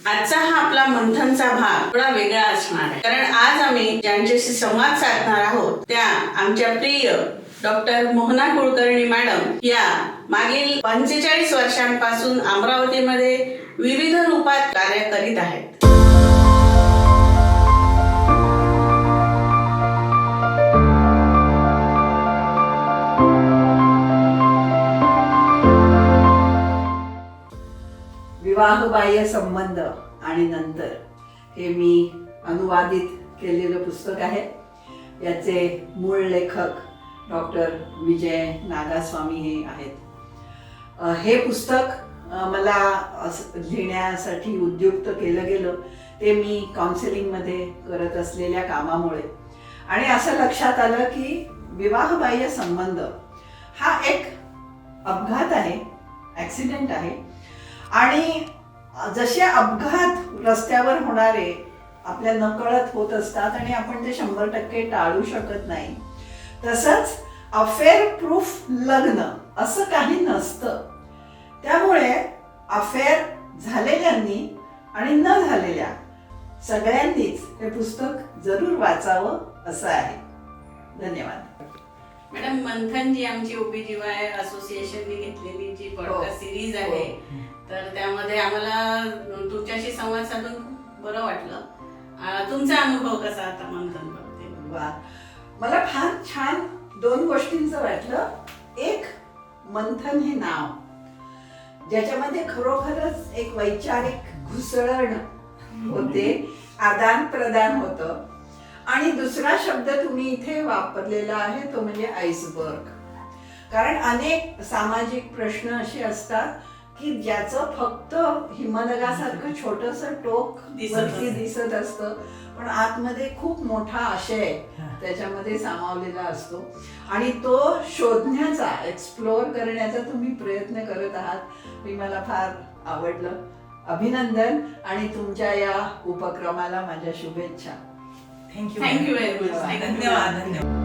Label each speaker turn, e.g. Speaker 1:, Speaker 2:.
Speaker 1: आजचा हा आपला मंथनचा भाग थोडा वेगळा असणार आहे, कारण आज आम्ही ज्यांच्याशी संवाद साधणार आहोत त्या आमच्या प्रिय डॉक्टर मोहना कुलकर्णी मॅडम या मागील 45 वर्षांपासून अमरावतीमध्ये विविध रूपात कार्य करीत आहेत.
Speaker 2: विवाहबाह्य संबंध आणि नंतर हे मी अनुवादित केलेलं पुस्तक आहे. याचे मूळ लेखक डॉक्टर विजय नागास्वामी हे आहेत. हे पुस्तक मला लिहिण्यासाठी उद्युक्त केलं गेलं ते मी काउन्सिलिंगमध्ये करत असलेल्या कामामुळे, आणि असं लक्षात आलं की विवाहबाह्य संबंध हा एक अपघात आहे, ॲक्सिडेंट आहे. आणि जसे अपघात रस्त्यावर होणारे आपल्या नकळत होत असतात आणि आपण ते 100% टाळू शकत नाही, तसंच अफेअर प्रूफ लग्न असं काही नसतं. त्यामुळे अफेअर झालेल्यांनी आणि न झालेल्या सगळ्यांनीच हे पुस्तक जरूर वाचावं असं आहे. धन्यवाद.
Speaker 1: मॅडम, मंथन जी आमची OBGY असोसिएशनने घेतलेली जी पॉडकास्ट सिरीज आहे, तर त्यामध्ये आम्हाला तुमच्याशी संवाद साधून बरं वाटलं. तुमचा अनुभव कसा आता मंथन बघते?
Speaker 2: वा, मला फार छान 2 गोष्टींचं वाटलं. एक, मंथन हे नाव ज्याच्यामध्ये खरोखरच एक वैचारिक घुसळण होते, आदान प्रदान होतं. आणि दुसरा शब्द तुम्ही इथे वापरलेला आहे तो म्हणजे आईसबर्ग. कारण अनेक सामाजिक प्रश्न असे असतात की ज्याचं फक्त हिमनगासारखं छोटंसं टोक वरती दिसत असतं, पण आतमध्ये खूप मोठा आशय त्याच्यामध्ये सामावलेला असतो. आणि तो शोधण्याचा, एक्सप्लोअर करण्याचा तुम्ही प्रयत्न करत आहात. मी मला फार आवडलं. अभिनंदन आणि तुमच्या या उपक्रमाला माझ्या शुभेच्छा.
Speaker 1: Thank you very much.
Speaker 3: धन्यवाद.